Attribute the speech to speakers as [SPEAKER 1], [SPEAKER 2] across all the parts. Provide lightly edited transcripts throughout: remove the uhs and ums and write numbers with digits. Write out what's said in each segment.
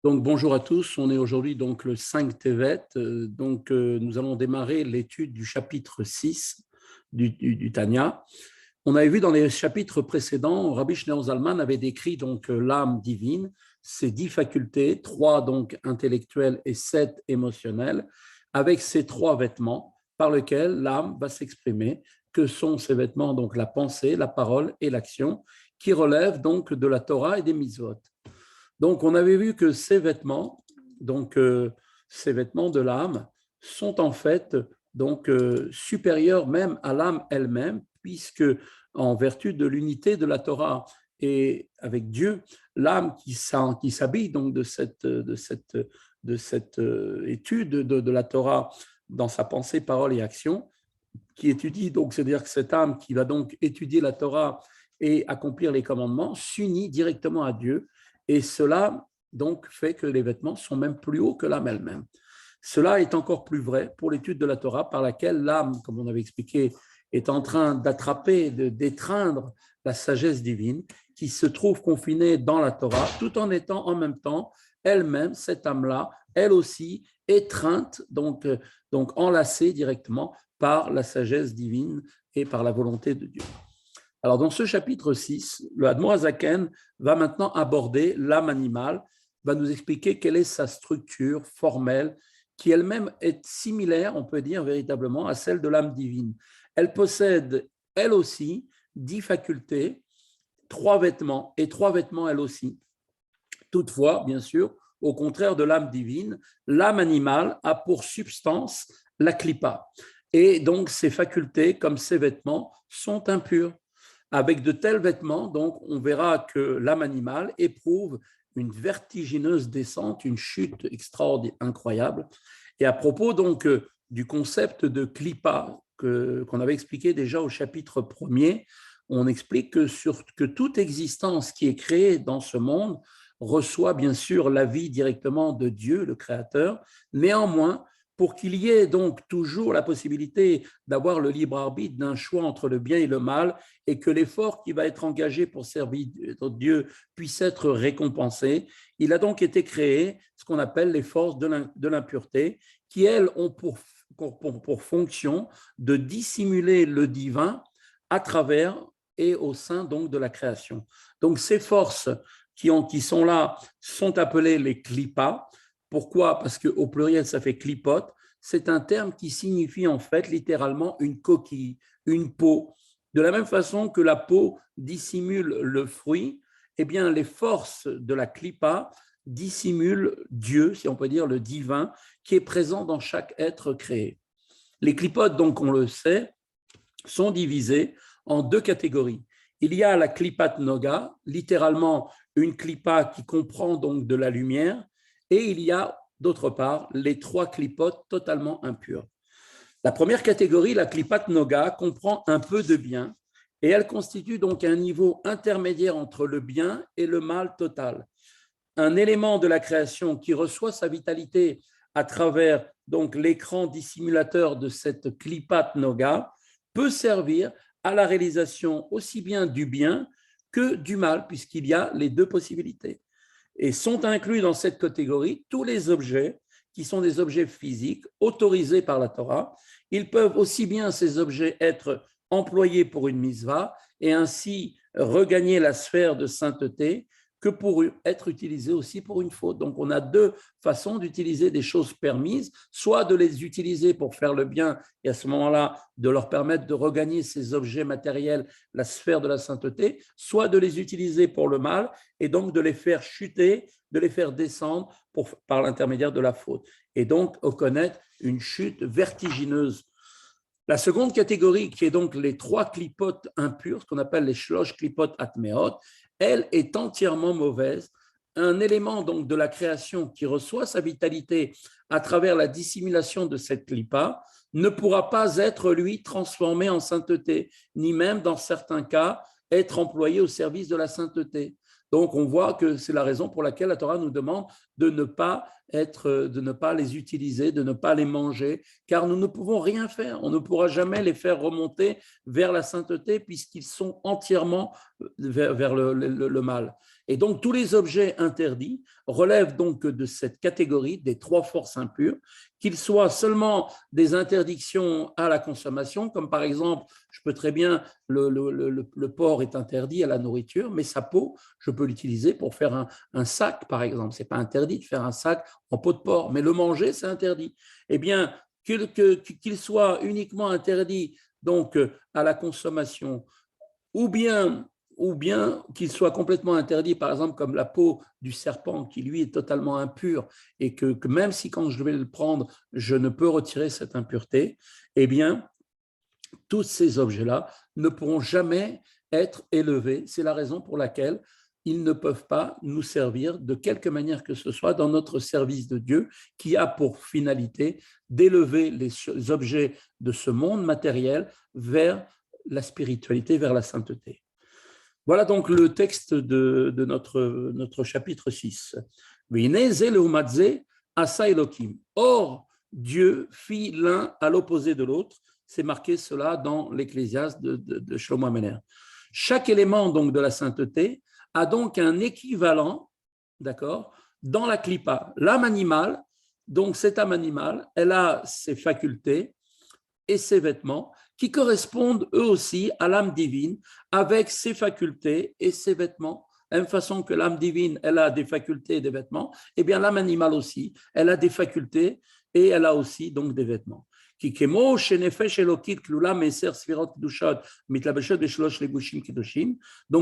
[SPEAKER 1] Donc, bonjour à tous, on est aujourd'hui donc le 5 Tevet. Nous allons démarrer l'étude du chapitre 6 du Tanya. On avait vu dans les chapitres précédents, Rabbi Shneur Zalman avait décrit donc l'âme divine, ses 10 facultés, 3 donc intellectuelles et 7 émotionnelles, avec ces 3 vêtements par lesquels l'âme va s'exprimer, que sont ces vêtements, donc la pensée, la parole et l'action, qui relèvent donc de la Torah et des mitzvot. Donc, on avait vu que ces vêtements de l'âme sont en fait supérieurs même à l'âme elle-même, puisque en vertu de l'unité de la Torah et avec Dieu, l'âme qui s'habille donc de cette étude de la Torah dans sa pensée, parole et action, qui étudie, donc c'est-à-dire que cette âme qui va donc étudier la Torah et accomplir les commandements, s'unit directement à Dieu, et cela donc fait que les vêtements sont même plus hauts que l'âme elle-même. Cela est encore plus vrai pour l'étude de la Torah, par laquelle l'âme, comme on avait expliqué, est en train d'attraper, d'étreindre la sagesse divine qui se trouve confinée dans la Torah, tout en étant en même temps elle-même, cette âme-là, elle aussi, étreinte, donc enlacée directement par la sagesse divine et par la volonté de Dieu. Alors, dans ce chapitre 6, le Admor Hazaken va maintenant aborder l'âme animale, va nous expliquer quelle est sa structure formelle, qui elle-même est similaire, on peut dire véritablement, à celle de l'âme divine. Elle possède, elle aussi, 10 facultés, 3 vêtements, et 3 vêtements, elle aussi. Toutefois, bien sûr, au contraire de l'âme divine, l'âme animale a pour substance la klipa. Et donc, ses facultés, comme ses vêtements, sont impurs. Avec de tels vêtements, donc, on verra que l'âme animale éprouve une vertigineuse descente, une chute extraordinaire, incroyable. Et à propos donc du concept de klipa qu'on avait expliqué déjà au chapitre 1er, on explique que toute existence qui est créée dans ce monde reçoit bien sûr la vie directement de Dieu, le Créateur. Néanmoins, pour qu'il y ait donc toujours la possibilité d'avoir le libre arbitre d'un choix entre le bien et le mal, et que l'effort qui va être engagé pour servir Dieu puisse être récompensé, il a donc été créé ce qu'on appelle les forces de l'impureté, qui elles ont pour fonction de dissimuler le divin à travers et au sein donc de la création. Donc ces forces qui sont là sont appelées les klipas. Pourquoi? Parce qu'au pluriel, ça fait clipote. C'est un terme qui signifie en fait littéralement une coquille, une peau. De la même façon que la peau dissimule le fruit, eh bien, les forces de la clipa dissimulent Dieu, si on peut dire le divin, qui est présent dans chaque être créé. Les clipotes, donc, on le sait, sont divisées en 2 catégories. Il y a la klipat noga, littéralement une klipa qui comprend donc de la lumière, et il y a d'autre part les 3 klipotes totalement impures. La première catégorie, la klipat noga, comprend un peu de bien, et elle constitue donc un niveau intermédiaire entre le bien et le mal total. Un élément de la création qui reçoit sa vitalité à travers donc l'écran dissimulateur de cette klipat noga peut servir à la réalisation aussi bien du bien que du mal, puisqu'il y a les 2 possibilités. Et sont inclus dans cette catégorie tous les objets qui sont des objets physiques autorisés par la Torah. Ils peuvent aussi bien, ces objets, être employés pour une mitzvah et ainsi regagner la sphère de sainteté, que pour être utilisés aussi pour une faute. Donc, on a 2 façons d'utiliser des choses permises, soit de les utiliser pour faire le bien et à ce moment-là, de leur permettre de regagner ces objets matériels, la sphère de la sainteté, soit de les utiliser pour le mal et donc de les faire chuter, de les faire descendre par l'intermédiaire de la faute. Et donc, on connaît une chute vertigineuse. La seconde catégorie, qui est donc les 3 clipotes impures, ce qu'on appelle les shlosh clipotes atmeot, elle est entièrement mauvaise. Un élément donc de la création qui reçoit sa vitalité à travers la dissimulation de cette clipa ne pourra pas être, lui, transformé en sainteté, ni même, dans certains cas, être employé au service de la sainteté. Donc, on voit que c'est la raison pour laquelle la Torah nous demande de ne pas les utiliser, de ne pas les manger, car nous ne pouvons rien faire. On ne pourra jamais les faire remonter vers la sainteté puisqu'ils sont entièrement vers le mal. Et donc, tous les objets interdits relèvent donc de cette catégorie des trois forces impures, qu'ils soient seulement des interdictions à la consommation, comme par exemple, je peux très bien, le porc est interdit à la nourriture, mais sa peau, je peux l'utiliser pour faire un sac, par exemple. Ce n'est pas interdit de faire un sac en peau de porc, mais le manger, c'est interdit. Eh bien, qu'il soit uniquement interdit donc à la consommation, ou bien qu'il soit complètement interdit, par exemple, comme la peau du serpent, qui lui est totalement impur, et que même si quand je vais le prendre, je ne peux retirer cette impureté, eh bien, tous ces objets-là ne pourront jamais être élevés. C'est la raison pour laquelle ils ne peuvent pas nous servir de quelque manière que ce soit dans notre service de Dieu, qui a pour finalité d'élever les objets de ce monde matériel vers la spiritualité, vers la sainteté. Voilà donc le texte de notre chapitre 6. Or, Dieu fit l'un à l'opposé de l'autre. C'est marqué cela dans l'Ecclésiaste de Shlomo Ameler. Chaque élément donc de la sainteté a donc un équivalent, d'accord, dans la clipa. L'âme animale, donc cette âme animale, elle a ses facultés et ses vêtements qui correspondent eux aussi à l'âme divine avec ses facultés et ses vêtements. De la même façon que l'âme divine, elle a des facultés et des vêtements, eh bien l'âme animale aussi, elle a des facultés et elle a aussi donc des vêtements. Donc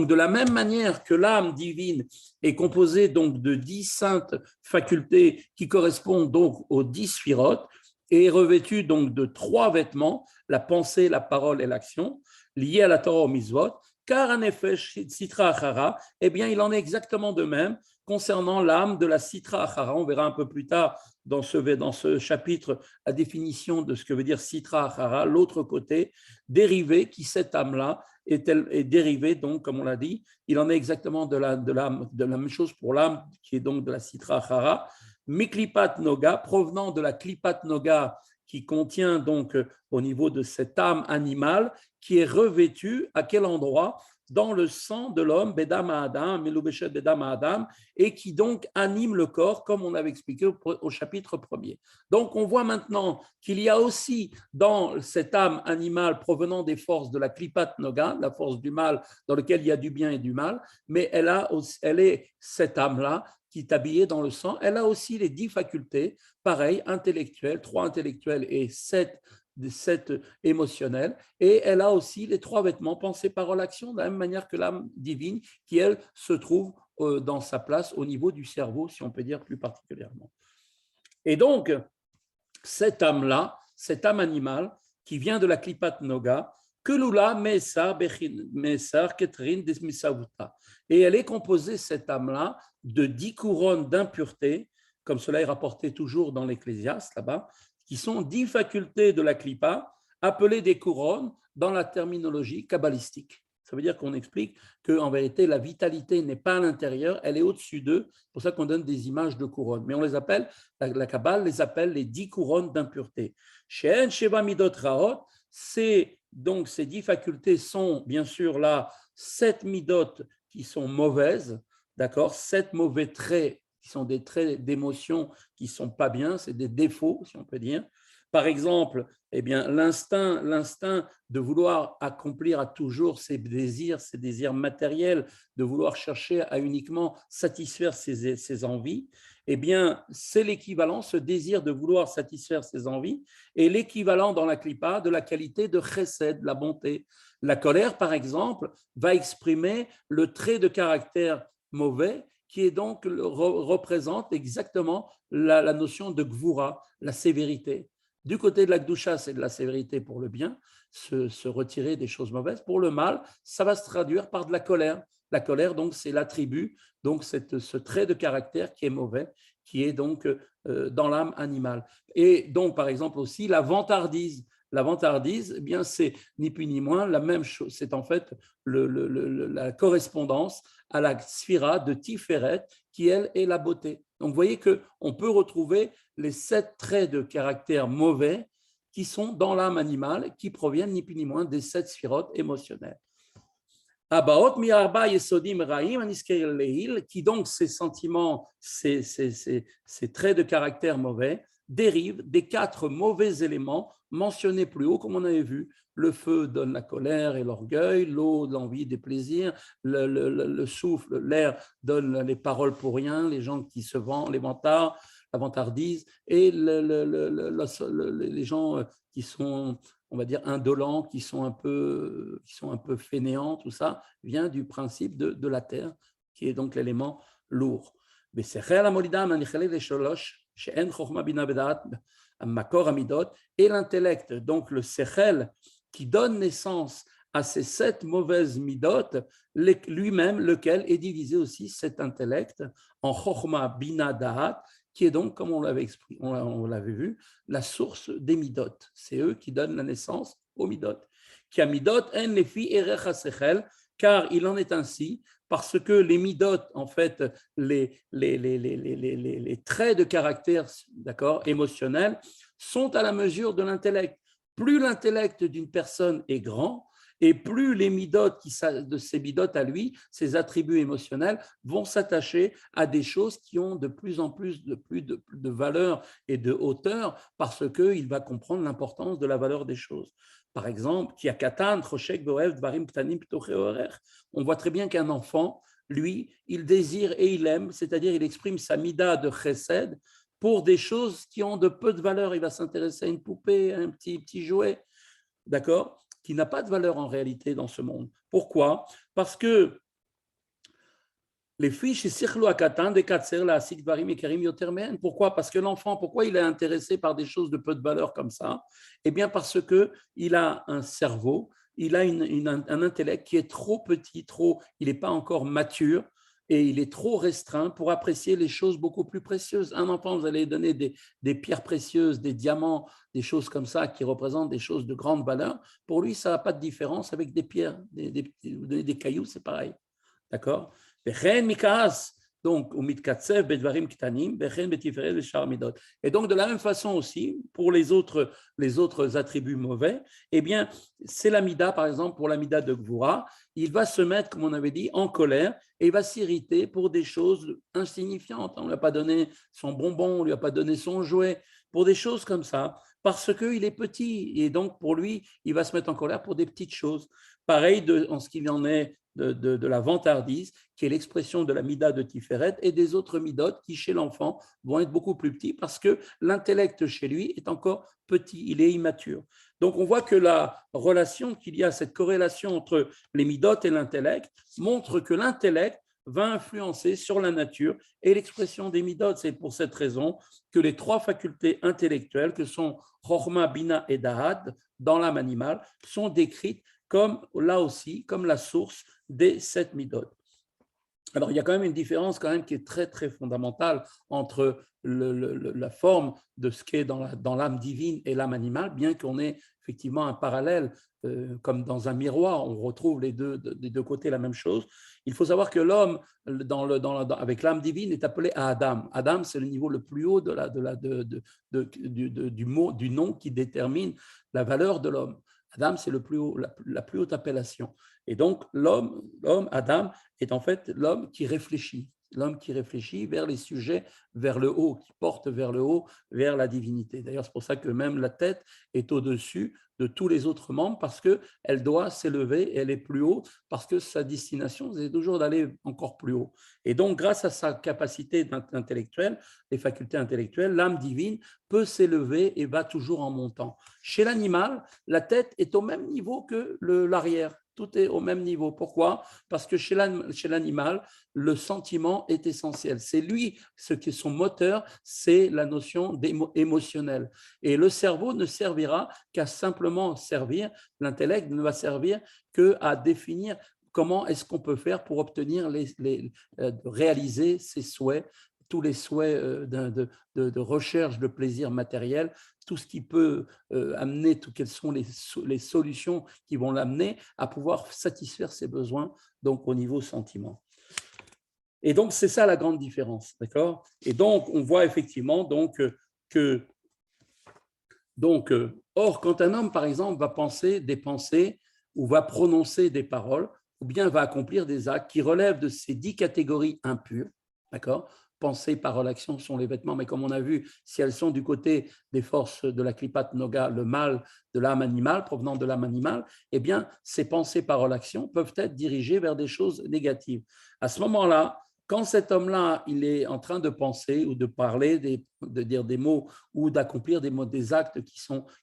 [SPEAKER 1] de la même manière que l'âme divine est composée donc de 10 saintes facultés qui correspondent donc aux 10 sphirotes, et est revêtue donc de 3 vêtements, la pensée, la parole et l'action, liés à la Torah au Mitzvot, car en effet, Sitra Achara, eh bien, il en est exactement de même concernant l'âme de la Sitra Achara. On verra un peu plus tard dans ce chapitre la définition de ce que veut dire Sitra Achara, l'autre côté, dérivé, qui cette âme-là est dérivée, donc, comme on l'a dit, il en est exactement de la même chose pour l'âme qui est donc de la Sitra Achara. Miklipat Noga, provenant de la Klipat Noga, qui contient donc au niveau de cette âme animale, qui est revêtue à quel endroit? Dans le sang de l'homme, Bedam Adam, Meloubeshet Bedam Adam, et qui donc anime le corps, comme on avait expliqué au chapitre 1er. Donc on voit maintenant qu'il y a aussi dans cette âme animale provenant des forces de la Klipat Noga, la force du mal, dans laquelle il y a du bien et du mal, mais elle est cette âme-là qui est habillée dans le sang, elle a aussi les 10 facultés, pareil, intellectuelles, 3 intellectuelles et 7 émotionnelles, et elle a aussi les 3 vêtements, pensée, parole, action, de la même manière que l'âme divine, qui, elle, se trouve dans sa place au niveau du cerveau, si on peut dire plus particulièrement. Et donc, cette âme-là, cette âme animale, qui vient de la Klipat Noga, Kelula Mesar Ketrin Desmisavuta. Et elle est composée, cette âme-là, de 10 couronnes d'impureté, comme cela est rapporté toujours dans l'Ecclésiaste, là-bas, qui sont 10 facultés de la Klippa, appelées des couronnes dans la terminologie kabbalistique. Ça veut dire qu'on explique qu'en vérité, la vitalité n'est pas à l'intérieur, elle est au-dessus d'eux. C'est pour ça qu'on donne des images de couronnes. Mais on les appelle, la Kabbale les appelle les 10 couronnes d'impureté. She'en Sheva Midot Raot, donc ces 10 facultés sont bien sûr là 7 midot qui sont mauvaises, d'accord, 7 mauvais traits qui sont des traits d'émotion qui ne sont pas bien, c'est des défauts, si on peut dire. Par exemple, eh bien, l'instinct de vouloir accomplir à toujours ses désirs matériels, de vouloir chercher à uniquement satisfaire ses envies, eh bien, c'est l'équivalent, ce désir de vouloir satisfaire ses envies, est l'équivalent dans la Klippa de la qualité de chesed, la bonté. La colère, par exemple, va exprimer le trait de caractère mauvais qui est donc représente exactement la notion de gvura, la sévérité. Du côté de la Gdusha, c'est de la sévérité pour le bien, se retirer des choses mauvaises. Pour le mal, ça va se traduire par de la colère. La colère, donc, c'est l'attribut, donc ce trait de caractère qui est mauvais, qui est donc dans l'âme animale. Et donc, par exemple aussi, la vantardise. La vantardise, eh bien, c'est ni plus ni moins la même chose. C'est en fait la correspondance à la sphira de Tiferet, qui, elle, est la beauté. Donc, vous voyez qu'on peut retrouver les 7 traits de caractère mauvais qui sont dans l'âme animale, qui proviennent ni plus ni moins des 7 sphirotes émotionnelles. Abaot mi arba yesodim raim aniskeir leil, qui donc ces sentiments, ces traits de caractère mauvais, dérivent des 4 mauvais éléments mentionnés plus haut, comme on avait vu. Le feu donne la colère et l'orgueil, l'eau, l'envie, des plaisirs, le souffle, l'air donne les paroles pour rien, les gens qui se vendent, les vantards, la vantardise, et les gens qui sont, on va dire, indolents, qui sont un peu fainéants, tout ça, vient du principe de la terre, qui est donc l'élément lourd. Et l'intellect, donc le sechel, qui donne naissance à ces 7 mauvaises midot, lui-même, lequel est divisé aussi, cet intellect, en chokhma bina da'at, qui est donc, comme on l'avait vu, la source des midot. C'est eux qui donnent la naissance aux midot. Qui a midot en lefi erech sechel, car il en est ainsi, parce que les midot, en fait, les traits de caractère, d'accord, émotionnels, sont à la mesure de l'intellect. Plus l'intellect d'une personne est grand, et plus les midot de ces midot à lui, ses attributs émotionnels, vont s'attacher à des choses qui ont de plus en plus de valeur et de hauteur, parce qu'il va comprendre l'importance de la valeur des choses. Par exemple, on voit très bien qu'un enfant, lui, il désire et il aime, c'est-à-dire il exprime sa mida de chesed pour des choses qui ont de peu de valeur. Il va s'intéresser à une poupée, à un petit jouet, d'accord, qui n'a pas de valeur en réalité dans ce monde. Pourquoi? Parce que les fiches pourquoi? Parce que l'enfant, pourquoi il est intéressé par des choses de peu de valeur comme ça? Eh bien parce qu'il a un cerveau, il a un intellect qui est trop petit, il n'est pas encore mature et il est trop restreint pour apprécier les choses beaucoup plus précieuses. Un enfant, vous allez donner des pierres précieuses, des diamants, des choses comme ça qui représentent des choses de grande valeur. Pour lui, ça n'a pas de différence avec des pierres, des cailloux, c'est pareil. D'accord? Donc, et donc, de la même façon aussi, pour les autres attributs mauvais, eh bien, c'est l'amida, par exemple, pour l'amida de Gvura, il va se mettre, comme on avait dit, en colère et il va s'irriter pour des choses insignifiantes. On ne lui a pas donné son bonbon, on ne lui a pas donné son jouet, pour des choses comme ça, parce qu'il est petit. Et donc, pour lui, il va se mettre en colère pour des petites choses. Pareil en ce qu'il en est de la vantardise, qui est l'expression de la mida de Tiferet, et des autres midotes qui, chez l'enfant, vont être beaucoup plus petits parce que l'intellect chez lui est encore petit, il est immature. Donc, on voit que la relation qu'il y a, cette corrélation entre les midotes et l'intellect, montre que l'intellect va influencer sur la nature et l'expression des midotes. C'est pour cette raison que les 3 facultés intellectuelles, que sont Chorma, Bina et Dahad, dans l'âme animale, sont décrites comme, là aussi, comme la source des 7 midot. Alors, il y a quand même une différence quand même qui est très, très fondamentale entre la forme de ce qu'est dans l'âme divine et l'âme animale, bien qu'on ait effectivement un parallèle, comme dans un miroir, on retrouve des deux côtés la même chose. Il faut savoir que l'homme, avec l'âme divine, est appelé à Adam. Adam, c'est le niveau le plus haut du nom qui détermine la valeur de l'homme. Adam, c'est la plus haute appellation. Et donc, l'homme, Adam, est en fait l'homme qui réfléchit vers les sujets, vers le haut, qui porte vers le haut, vers la divinité. D'ailleurs, c'est pour ça que même la tête est au-dessus de tous les autres membres, parce qu'elle doit s'élever, elle est plus haut, parce que sa destination, c'est toujours d'aller encore plus haut. Et donc, grâce à sa capacité intellectuelle, les facultés intellectuelles, l'âme divine peut s'élever et va toujours en montant. Chez l'animal, la tête est au même niveau que l'arrière. Tout est au même niveau. Pourquoi? Parce que chez l'animal, le sentiment est essentiel. C'est lui, ce qui est son moteur, c'est la notion émotionnelle. Et le cerveau ne servira qu'à simplement servir, l'intellect ne va servir qu'à définir comment est-ce qu'on peut faire pour obtenir réaliser ses souhaits, tous les souhaits de recherche de plaisir matériel, tout ce qui peut amener, quelles sont les solutions qui vont l'amener à pouvoir satisfaire ses besoins, donc au niveau sentiment. Et donc, c'est ça la grande différence, d'accord? Et donc, on voit effectivement donc, or, quand un homme, par exemple, va penser des pensées ou va prononcer des paroles, ou bien va accomplir des actes qui relèvent de ces 10 catégories impures, d'accord? Pensée, parole, action sont les vêtements, mais comme on a vu, si elles sont du côté des forces de la klipat noga, le mal de l'âme animale, provenant de l'âme animale, eh bien, ces pensées, paroles, actions peuvent être dirigées vers des choses négatives. À ce moment-là, quand cet homme-là, il est en train de penser ou de parler, de dire des mots ou d'accomplir des actes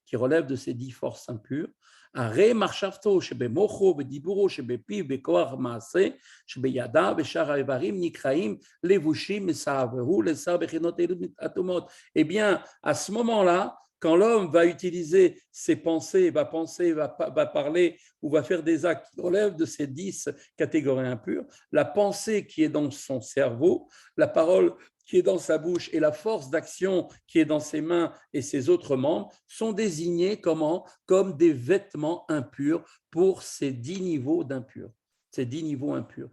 [SPEAKER 1] qui relèvent de ces 10 forces impures, הרי מחשבתו שבמוחו ודיבורו שבפיו בכוח מעשה שבידיו ושאר האיברים נקראים לבושים מסעברו לשר בחינות אלו אטומות. Eh bien, à ce moment-là, quand l'homme va utiliser ses pensées, va parler ou va faire des actes qui relèvent de ces 10 catégories impures, la pensée qui est dans son cerveau, la parole qui est dans sa bouche et la force d'action qui est dans ses mains et ses autres membres sont désignés comme des vêtements impurs pour ces 10 niveaux d'impurs. Ces 10 niveaux impurs.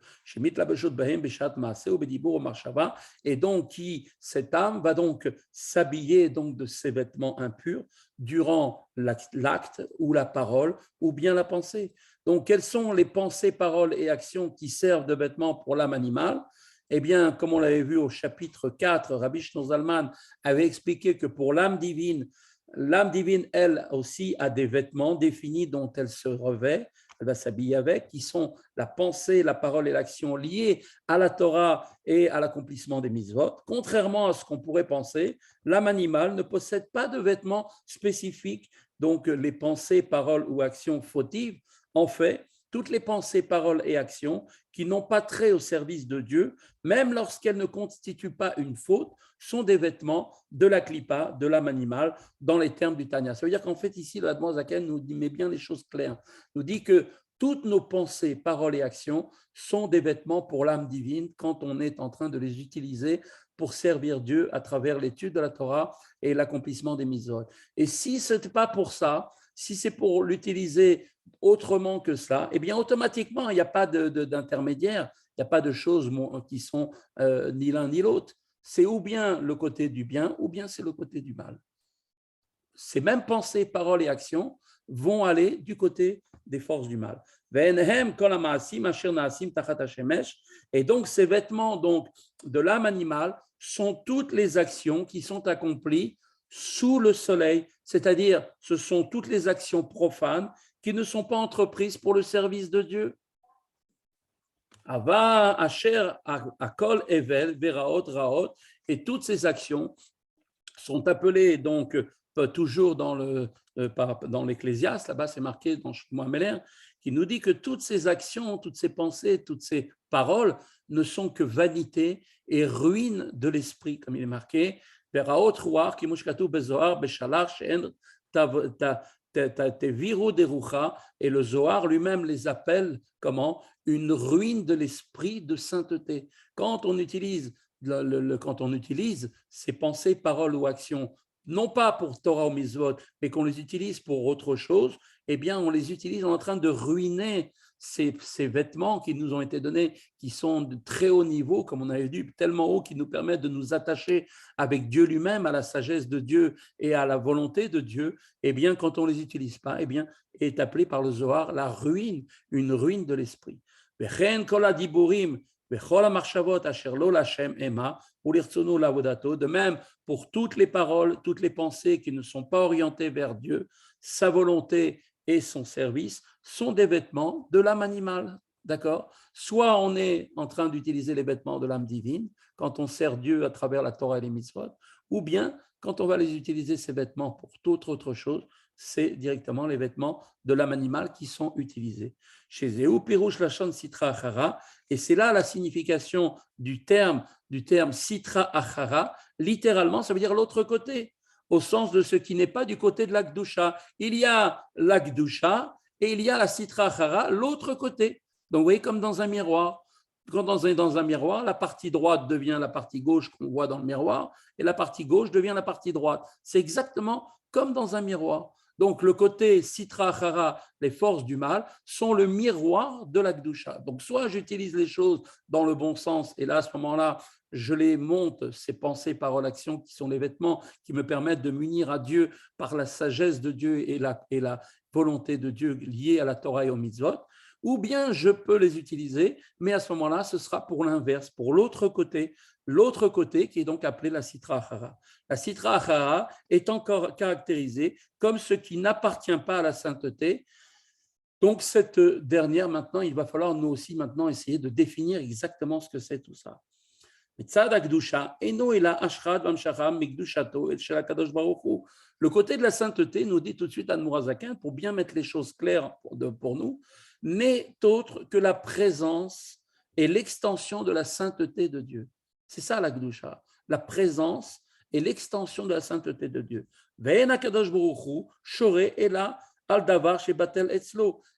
[SPEAKER 1] Et donc, cette âme va donc s'habiller donc de ces vêtements impurs durant l'acte ou la parole ou bien la pensée. Donc, quelles sont les pensées, paroles et actions qui servent de vêtements pour l'âme animale? Eh bien, comme on l'avait vu au chapitre 4, Rabbi Shlomo Zalman avait expliqué que pour l'âme divine, elle aussi a des vêtements définis dont elle se revêt, elle va s'habiller avec, qui sont la pensée, la parole et l'action liées à la Torah et à l'accomplissement des mitzvot. Contrairement à ce qu'on pourrait penser, l'âme animale ne possède pas de vêtements spécifiques, donc les pensées, paroles ou actions fautives. En fait, toutes les pensées, paroles et actions qui n'ont pas trait au service de Dieu, même lorsqu'elles ne constituent pas une faute, sont des vêtements de la klipa, de l'âme animale, dans les termes du Tanya. Ça veut dire qu'en fait, ici, le Admor Zaken nous met bien les choses claires. Nous dit que toutes nos pensées, paroles et actions sont des vêtements pour l'âme divine quand on est en train de les utiliser pour servir Dieu à travers l'étude de la Torah et l'accomplissement des mitzvot. Et si ce n'est pas pour ça, si c'est pour l'utiliser autrement que ça, eh bien automatiquement, il n'y a pas d'intermédiaire, il n'y a pas de choses qui sont ni l'un ni l'autre. C'est ou bien le côté du bien, ou bien c'est le côté du mal. Ces mêmes pensées, paroles et actions vont aller du côté des forces du mal. Et donc, ces vêtements donc, de l'âme animale sont toutes les actions qui sont accomplies sous le soleil, c'est-à-dire ce sont toutes les actions profanes qui ne sont pas entreprises pour le service de Dieu. Ava, Asher, Akol, Evel, Veraot, Raot, et toutes ces actions sont appelées donc toujours dans l'Ecclésiaste, là-bas c'est marqué dans Shlomo Ameler, qui nous dit que toutes ces actions, toutes ces pensées, toutes ces paroles ne sont que vanité et ruine de l'esprit, comme il est marqué. Et le Zohar lui-même les appelle comment? Une ruine de l'esprit de sainteté. Quand on utilise ces pensées, paroles ou actions, non pas pour Torah ou Mitzvot, mais qu'on les utilise pour autre chose, eh bien, on les utilise en train de ruiner ces vêtements qui nous ont été donnés, qui sont de très haut niveau, comme on avait dit, tellement haut, qui nous permettent de nous attacher avec Dieu lui-même, à la sagesse de Dieu et à la volonté de Dieu. Eh bien, quand on ne les utilise pas, eh bien, est appelé par le Zohar la ruine, une ruine de l'esprit. De même, pour toutes les paroles, toutes les pensées qui ne sont pas orientées vers Dieu, sa volonté et son service sont des vêtements de l'âme animale. D'accord? Soit on est en train d'utiliser les vêtements de l'âme divine quand on sert Dieu à travers la Torah et les mitzvot, ou bien quand on va les utiliser, ces vêtements, pour toute autre chose, c'est directement les vêtements de l'âme animale qui sont utilisés. Chez Zéou, Pirouche, Lachon, Sitra, Achara, et c'est là la signification du terme Sitra, Achara, littéralement, ça veut dire l'autre côté, au sens de ce qui n'est pas du côté de l'Akdusha. Il y a l'Akdusha et il y a la Sitra, Achara, l'autre côté. Donc, vous voyez, comme dans un miroir. Quand dans un miroir, la partie droite devient la partie gauche qu'on voit dans le miroir et la partie gauche devient la partie droite. C'est exactement comme dans un miroir. Donc, le côté Sitra Achara, les forces du mal, sont le miroir de la Kedusha. Donc, soit j'utilise les choses dans le bon sens, et là, à ce moment-là, je les monte, ces pensées, paroles, actions, qui sont les vêtements qui me permettent de m'unir à Dieu par la sagesse de Dieu et la volonté de Dieu liée à la Torah et au mitzvot, ou bien je peux les utiliser, mais à ce moment-là, ce sera pour l'inverse, pour l'autre côté qui est donc appelé la Sitra Achara. La Sitra Achara est encore caractérisée comme ce qui n'appartient pas à la sainteté. Donc, cette dernière, maintenant, il va falloir nous aussi maintenant essayer de définir exactement ce que c'est tout ça. Le côté de la sainteté, nous dit tout de suite Admour HaZaken, pour bien mettre les choses claires pour nous, n'est autre que la présence et l'extension de la sainteté de Dieu. C'est ça la Gdusha, la présence et l'extension de la sainteté de Dieu.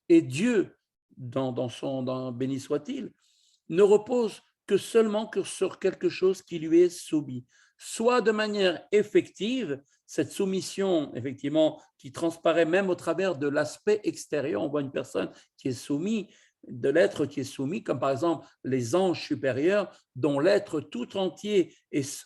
[SPEAKER 1] Et Dieu, béni soit-il, ne repose que seulement sur quelque chose qui lui est soumis, soit de manière effective, cette soumission, effectivement, qui transparaît même au travers de l'aspect extérieur. On voit une personne qui est soumise, de l'être qui est soumis, comme par exemple les anges supérieurs, dont l'être tout entier est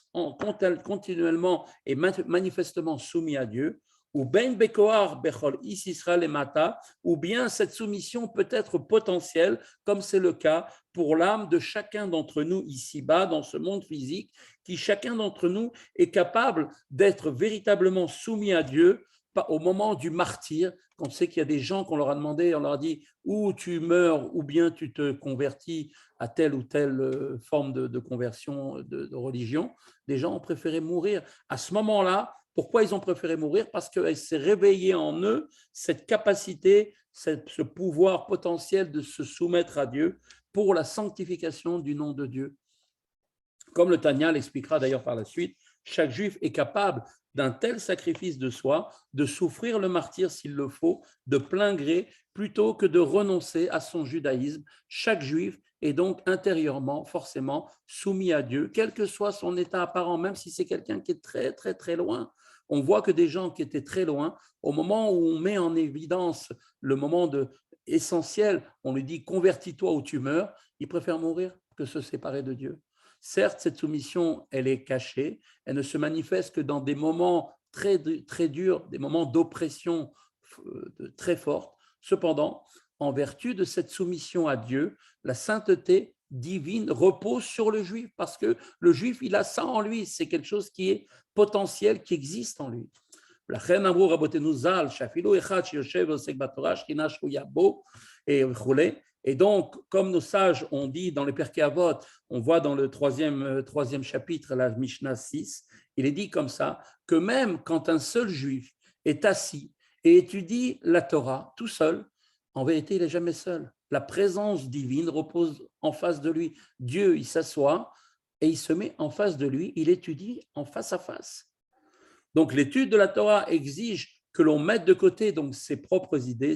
[SPEAKER 1] continuellement et manifestement soumis à Dieu, ou ben bekoar bechol is Israël et mata, ou bien cette soumission peut être potentielle, comme c'est le cas pour l'âme de chacun d'entre nous ici-bas, dans ce monde physique, qui chacun d'entre nous est capable d'être véritablement soumis à Dieu au moment du martyre, quand on sait qu'il y a des gens qu'on leur a demandé, on leur a dit ou tu meurs ou bien tu te convertis à telle ou telle forme de conversion de religion, des gens ont préféré mourir. À ce moment-là, pourquoi ils ont préféré mourir? Parce qu'il s'est réveillé en eux cette capacité, ce pouvoir potentiel de se soumettre à Dieu pour la sanctification du nom de Dieu. Comme le Tanya l'expliquera d'ailleurs par la suite, chaque juif est capable d'un tel sacrifice de soi, de souffrir le martyre s'il le faut, de plein gré, plutôt que de renoncer à son judaïsme. Chaque juif est donc intérieurement, forcément, soumis à Dieu, quel que soit son état apparent, même si c'est quelqu'un qui est très, très, très loin. On voit que des gens qui étaient très loin, au moment où on met en évidence le moment essentiel, on lui dit « convertis-toi ou tu meurs », ils préfèrent mourir que se séparer de Dieu. Certes, cette soumission, elle est cachée, elle ne se manifeste que dans des moments très, très durs, des moments d'oppression très forte. Cependant, en vertu de cette soumission à Dieu, la sainteté divine repose sur le juif, parce que le juif, il a ça en lui, c'est quelque chose qui est potentiel, qui existe en lui. Et donc, comme nos sages ont dit dans le Pirkei Avot, on voit dans le troisième chapitre, la Mishnah 6, il est dit comme ça, que même quand un seul juif est assis et étudie la Torah tout seul, en vérité, il n'est jamais seul. La présence divine repose en face de lui. Dieu, il s'assoit et il se met en face de lui, il étudie en face à face. Donc, l'étude de la Torah exige que l'on mette de côté donc ses propres idées,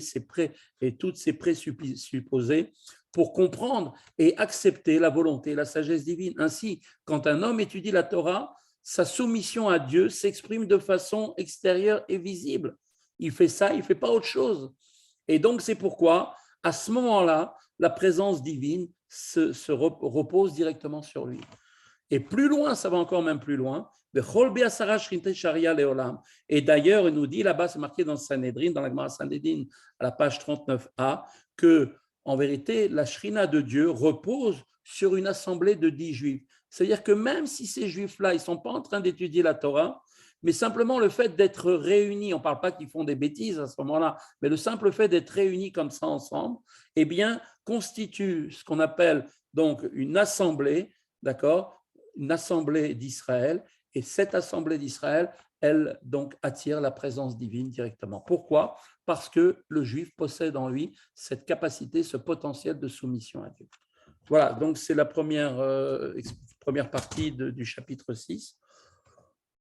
[SPEAKER 1] et toutes ses présupposés pour comprendre et accepter la volonté, la sagesse divine. Ainsi, quand un homme étudie la Torah, sa soumission à Dieu s'exprime de façon extérieure et visible. Il fait ça, il ne fait pas autre chose. Et donc, c'est pourquoi, à ce moment-là, la présence divine se repose directement sur lui. Et plus loin, ça va encore même plus loin. Et d'ailleurs, il nous dit là-bas, c'est marqué dans Sanhedrin, dans la Gemara Sanhedrin, à la page 39a, que en vérité, la Shrina de Dieu repose sur une assemblée de 10 juifs. C'est-à-dire que même si ces juifs-là, ils ne sont pas en train d'étudier la Torah, mais simplement le fait d'être réunis, on ne parle pas qu'ils font des bêtises à ce moment-là, mais le simple fait d'être réunis comme ça ensemble, eh bien, constitue ce qu'on appelle donc une assemblée, d'accord, une assemblée d'Israël, et cette assemblée d'Israël, elle donc attire la présence divine directement. Pourquoi? Parce que le juif possède en lui cette capacité, ce potentiel de soumission à Dieu. Voilà, donc c'est la première partie du chapitre 6.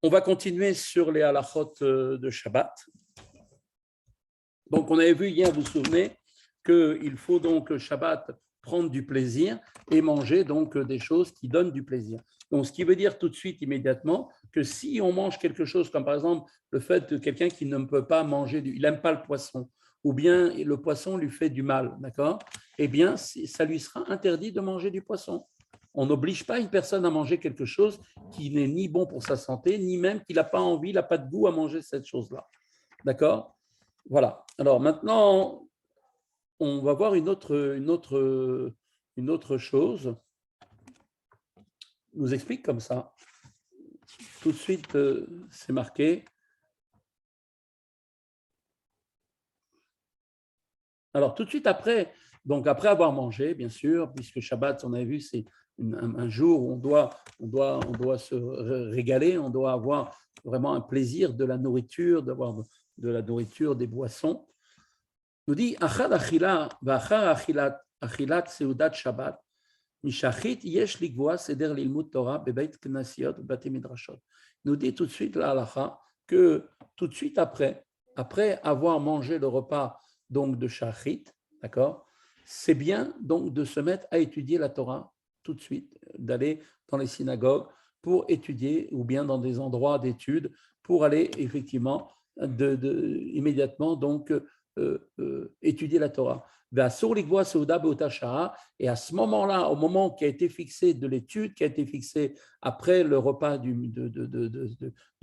[SPEAKER 1] On va continuer sur les halachot de Shabbat. Donc on avait vu hier, vous vous souvenez, qu'il faut donc le Shabbat prendre du plaisir et manger donc des choses qui donnent du plaisir. Donc, ce qui veut dire tout de suite, immédiatement, que si on mange quelque chose, comme par exemple le fait de quelqu'un qui ne peut pas manger, il n'aime pas le poisson, ou bien le poisson lui fait du mal, d'accord? Eh bien, ça lui sera interdit de manger du poisson. On n'oblige pas une personne à manger quelque chose qui n'est ni bon pour sa santé, ni même qu'il n'a pas envie, il n'a pas de goût à manger cette chose-là. D'accord? Voilà. Alors maintenant, on va voir une autre chose. Il nous explique comme ça. Tout de suite, c'est marqué. Alors, tout de suite après, donc après avoir mangé, bien sûr, puisque Shabbat, on avait vu, c'est un jour où on doit se régaler, on doit avoir vraiment un plaisir de la nourriture, d'avoir de la nourriture, des boissons. Il nous dit, Achad achila, v'achar achilat seudat Shabbat, mishachit yesh ligvoa seder lilmud Torah bebeit knasiot bati midrashot. Il nous dit tout de suite, la halacha, que tout de suite après avoir mangé le repas donc de Shachrit, d'accord, c'est bien donc de se mettre à étudier la Torah tout de suite, d'aller dans les synagogues pour étudier ou bien dans des endroits d'études pour aller effectivement immédiatement donc étudier la Torah. Et à ce moment-là, au moment qui a été fixé de l'étude, qui a été fixé après le repas du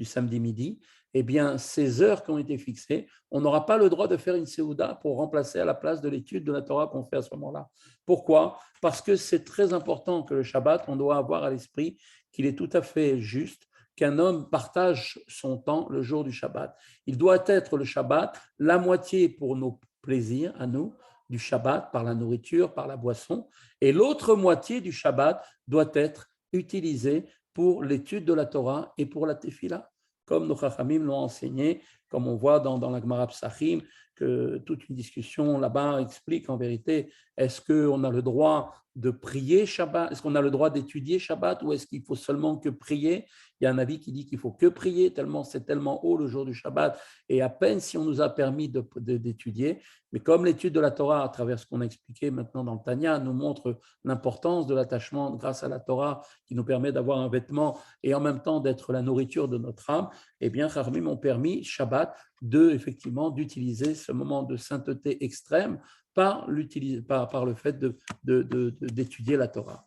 [SPEAKER 1] samedi midi, eh bien, ces heures qui ont été fixées, on n'aura pas le droit de faire une Seouda pour remplacer à la place de l'étude de la Torah qu'on fait à ce moment-là. Pourquoi? Parce que c'est très important que le Shabbat, on doit avoir à l'esprit qu'il est tout à fait juste qu'un homme partage son temps le jour du Shabbat. Il doit être le Shabbat la moitié pour nos plaisirs à nous, du Shabbat par la nourriture, par la boisson, et l'autre moitié du Shabbat doit être utilisée pour l'étude de la Torah et pour la Tefila, comme nos Chachamim l'ont enseigné, comme on voit dans la Gemara Psachim, que toute une discussion là-bas explique en vérité, est-ce qu'on a le droit de prier Shabbat, est-ce qu'on a le droit d'étudier Shabbat ou est-ce qu'il faut seulement que prier? Il y a un avis qui dit qu'il faut que prier, tellement c'est tellement haut le jour du Shabbat, et à peine si on nous a permis d'étudier. Mais comme l'étude de la Torah, à travers ce qu'on a expliqué maintenant dans le Tanya, nous montre l'importance de l'attachement grâce à la Torah, qui nous permet d'avoir un vêtement et en même temps d'être la nourriture de notre âme, eh bien, Chachamim m'ont permis, Shabbat, effectivement, d'utiliser ce moment de sainteté extrême par le fait d'étudier la Torah.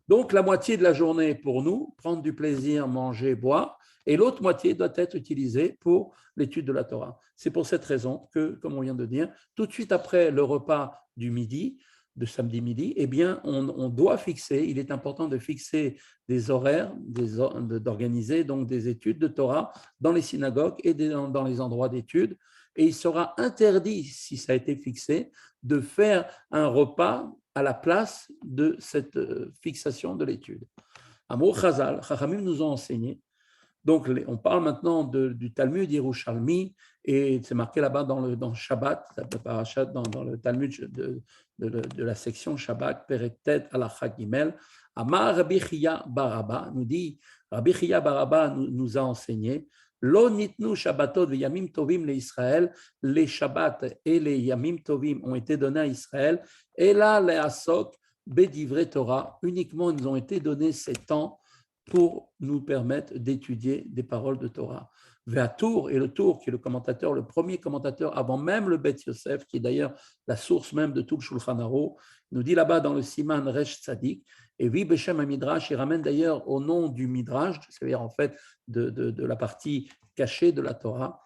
[SPEAKER 1] Donc, la moitié de la journée pour nous, prendre du plaisir, manger, boire, et l'autre moitié doit être utilisée pour l'étude de la Torah. C'est pour cette raison que, comme on vient de dire, tout de suite après le repas du midi, de samedi midi, eh bien, on doit fixer, il est important de fixer des horaires, d'organiser donc des études de Torah dans les synagogues et dans les endroits d'études. Et il sera interdit, si ça a été fixé, de faire un repas à la place de cette fixation de l'étude. Amour Chazal, Chachamim nous ont enseigné. Donc, on parle maintenant du Talmud Yerushalmi, et c'est marqué là-bas dans Shabbat, dans le Talmud de la section Shabbat, Peretet Alacha Gimel. Amar Rabbi Chia Baraba nous dit, Rabbi Chia Baraba nous a enseigné, Lo nitnu Shabbatot ve Yamim Tovim le Israël, les Shabbats et les Yamim Tovim ont été donnés à Israël, et là, les Asok, Bedivre Torah, uniquement ils ont été donnés ces temps pour nous permettre d'étudier des paroles de Torah. Ve'atour, et le Tour, qui est le commentateur, le premier commentateur avant même le Bet Yosef, qui est d'ailleurs la source même de tout le Shulchan Aruch, nous dit là-bas dans le Siman Resh Tzadik, et vi Beshem Midrash, il ramène d'ailleurs au nom du Midrash, c'est-à-dire en fait de la partie cachée de la Torah.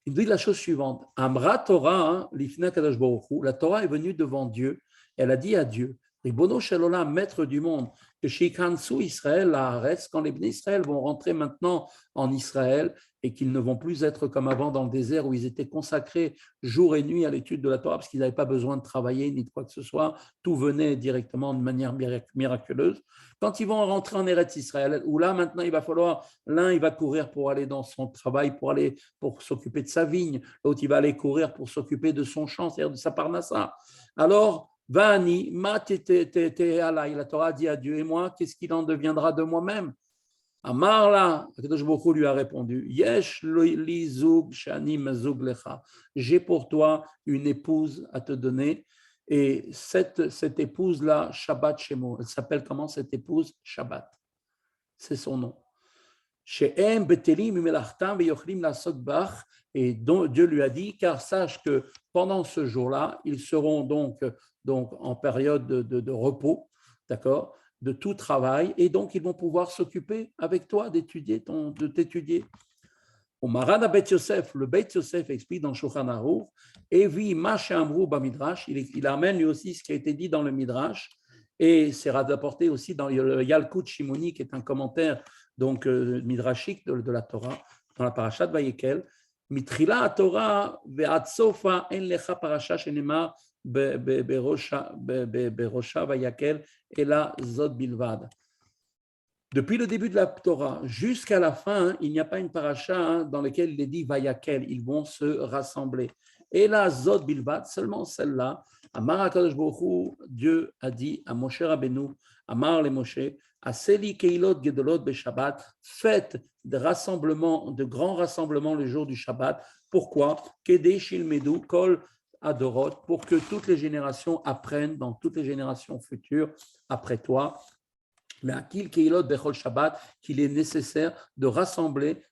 [SPEAKER 1] Il dit la chose suivante, Amra Torah, l'ifna Kadosh Baruch Hu, la Torah est venue devant Dieu, elle a dit à Dieu, Ribono Shel Olam, maître du monde, que Shikhansu Israël, la Haaretz, quand les Bnei Israël vont rentrer maintenant en Israël et qu'ils ne vont plus être comme avant dans le désert où ils étaient consacrés jour et nuit à l'étude de la Torah parce qu'ils n'avaient pas besoin de travailler ni de quoi que ce soit, tout venait directement de manière miraculeuse. Quand ils vont rentrer en Eretz Israël, où là maintenant il va falloir, l'un il va courir pour aller dans son travail, pour s'occuper de sa vigne, l'autre il va aller courir pour s'occuper de son champ, c'est-à-dire de sa parnassa. Alors, Vani, ma la Torah dit à Dieu, et moi, qu'est-ce qu'il en deviendra de moi-même? Amarla, Akadosh Baruch Hu lui a répondu, Yesh li zug shani mazug lecha. J'ai pour toi une épouse à te donner, et cette épouse-là, Shabbat Shemo, elle s'appelle comment cette épouse? Shabbat, c'est son nom. Et donc Dieu lui a dit, car sache que pendant ce jour-là, ils seront donc en période de repos, d'accord, de tout travail, et donc ils vont pouvoir s'occuper avec toi de t'étudier. Au Maran à Bet Yosef, le Bet Yosef explique dans Shulchan Aruch, Evi Mash Amrou Bamidrash, il amène lui aussi ce qui a été dit dans le Midrash, et c'est rapporté aussi dans le Yalkut Shimoni, qui est un commentaire donc midrashique de la Torah, dans la parasha de Vayekel. Mitrila Torah ve'ad sofa en lecha parasha shenema berosha Vayekel ela zot bilvad. Depuis le début de la Torah jusqu'à la fin, il n'y a pas une paracha dans laquelle il est dit Vayakel, ils vont se rassembler. Et la Zot Bilvat, seulement celle-là, Amar HaKadosh Baruch Hu, Dieu a dit à Moshe Rabbeinu, Amar le Moshe, Aseli Keilot Gedolot Beshabbat, faites de grands rassemblements le jour du Shabbat. Pourquoi? Kedei Shilmedu Kol Adorot, pour que toutes les générations apprennent, dans toutes les générations futures, après toi, mais à Kil Keilot Bechol Shabbat, qu'il est nécessaire de se rassembler,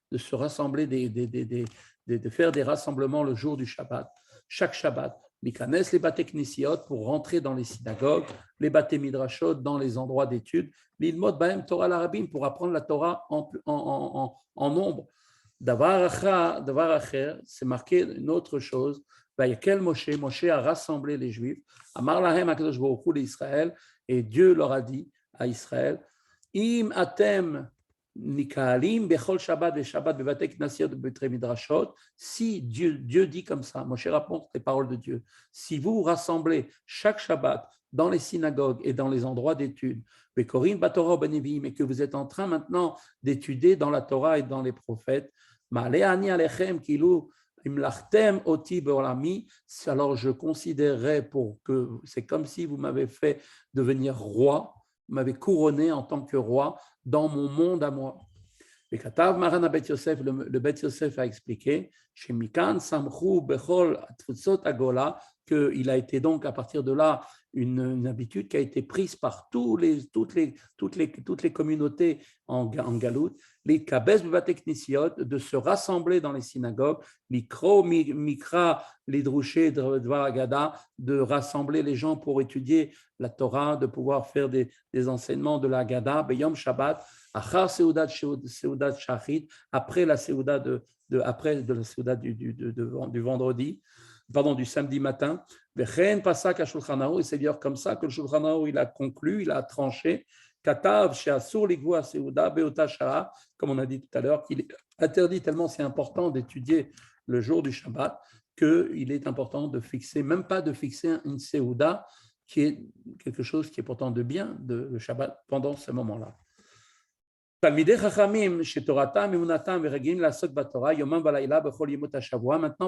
[SPEAKER 1] de faire des rassemblements le jour du Shabbat, chaque Shabbat. Mikanes les baté knesiot pour rentrer dans les synagogues, les baté midrashot dans les endroits d'études, l'ilmod bahem Torah l'arabim pour apprendre la Torah en nombre. Davar acher, c'est marqué une autre chose. Vayekel Moshe a rassemblé les Juifs. Amar lahem HaKadosh Baruch Hu l'Israël, et Dieu leur a dit à Israël, Im atem nikaalim bechol Shabbat et Shabbat bevate knasiot betre midrashot. Si Dieu dit comme ça, Moshe rapporte les paroles de Dieu. Si vous rassemblez chaque Shabbat dans les synagogues et dans les endroits d'études, bekorin batorah benevim, et que vous êtes en train maintenant d'étudier dans la Torah et dans les prophètes, ma'aleani alechem kilu imlachtem oti beolami. Alors je considérerais c'est comme si vous m'avez fait devenir roi, m'avait couronné en tant que roi dans mon monde à moi. Le Katav Maran Bet Yosef, le Bet Yosef a expliqué chez Mikan Samchou Bechol Atfutzot Agola, qu'il a été donc à partir de là une habitude qui a été prise par toutes les communautés en galoute, les Kabes Bevatek Nisiot, de se rassembler dans les synagogues, Mikro Mikra les Drouché Dvar Agada, de rassembler les gens pour étudier la Torah, de pouvoir faire des enseignements de la Agada, Beyom Shabbat, Achar Seudat Shachit, après la Seuda du vendredi, du samedi matin, et c'est d'ailleurs comme ça que le Shulchan Aruch il a conclu, il a tranché, Katav she'asur ligvua seuda be'ota shara, comme on a dit tout à l'heure, qu'il est interdit tellement c'est important d'étudier le jour du Shabbat qu'il est important de fixer, même pas de fixer une seuda qui est quelque chose qui est pourtant de bien, le Shabbat, pendant ce moment-là. Maintenant,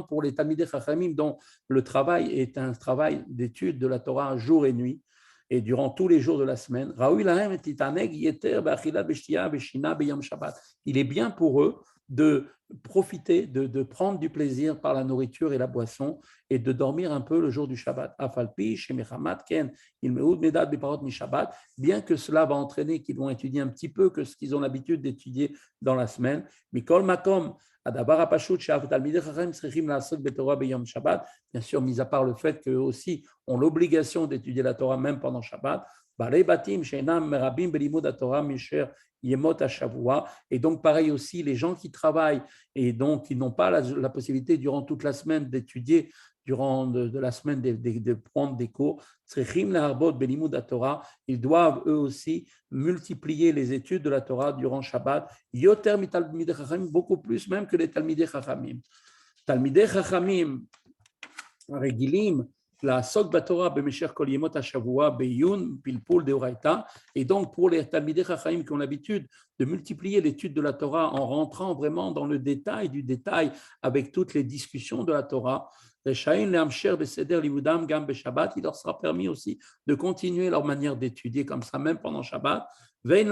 [SPEAKER 1] pour les Talmidei Chachamim dont le travail est un travail d'étude de la Torah jour et nuit, et durant tous les jours de la semaine, il est bien pour eux de profiter, de prendre du plaisir par la nourriture et la boisson et de dormir un peu le jour du Shabbat. Bien que cela va entraîner qu'ils vont étudier un petit peu que ce qu'ils ont l'habitude d'étudier dans la semaine. Mikol Makom, bien sûr, mis à part le fait qu'eux aussi ont l'obligation d'étudier la Torah même pendant Shabbat. Et donc, pareil aussi, les gens qui travaillent et donc qui n'ont pas la possibilité durant toute la semaine d'étudier, durant de la semaine de prendre des cours, ils doivent eux aussi multiplier les études de la Torah durant Shabbat, beaucoup plus même que les Talmidei Chachamim. Talmidei Chachamim, Regilim, la Sok Batorah Bemesher Kol Yemot HaShavua Beyun Pilpul Deoraita, et donc pour les Talmidei Chachamim qui ont l'habitude de multiplier l'étude de la Torah en rentrant vraiment dans le détail du détail avec toutes les discussions de la Torah, il leur sera permis aussi de continuer leur manière d'étudier comme ça même pendant Shabbat. Et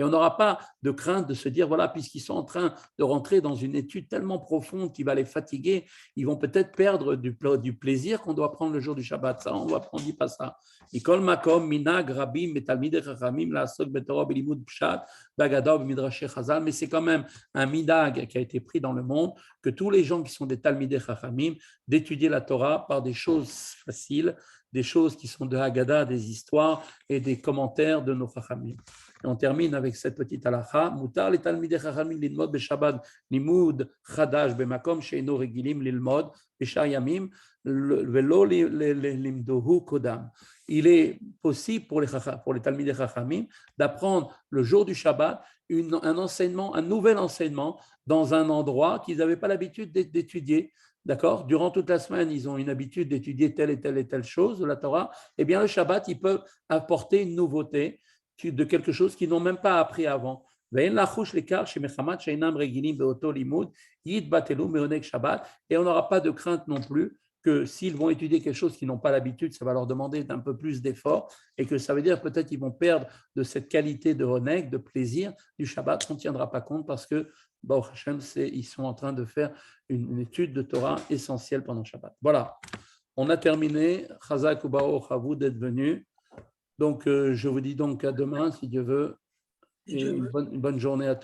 [SPEAKER 1] on n'aura pas de crainte de se dire, voilà, puisqu'ils sont en train de rentrer dans une étude tellement profonde qui va les fatiguer, ils vont peut-être perdre du plaisir qu'on doit prendre le jour du Shabbat. Ça, on ne dit pas ça. Mais c'est quand même un midag qui a été pris dans le monde, que tous les gens qui sont des Talmidei Chachamim, d'étudier la Torah par des choses faciles, des choses qui sont de Haggadah, des histoires et des commentaires de nos Chachamim. Et on termine avec cette petite halakha. Mutar le talmidei Chachamim lilmod beshabbat limud chadash bemakom she'eino regilim lilmod beshar yamim velo limdohu kodam. Il est possible pour les talmidei Chachamim d'apprendre le jour du Shabbat un enseignement, un nouvel enseignement dans un endroit qu'ils n'avaient pas l'habitude d'étudier. D'accord? Durant toute la semaine, ils ont une habitude d'étudier telle et telle chose de la Torah. Eh bien, le Shabbat, ils peuvent apporter une nouveauté de quelque chose qu'ils n'ont même pas appris avant. Et on n'aura pas de crainte non plus que s'ils vont étudier quelque chose qu'ils n'ont pas l'habitude, ça va leur demander un peu plus d'effort et que ça veut dire peut-être qu'ils vont perdre de cette qualité de reneg, de plaisir du Shabbat. On ne tiendra pas compte parce que Baruch Hashem, ils sont en train de faire une étude de Torah essentielle pendant Shabbat. Voilà, on a terminé. Chazak ou Baruch à vous d'être venus. Donc, je vous dis donc à demain, si Dieu veut, et une bonne journée à tous.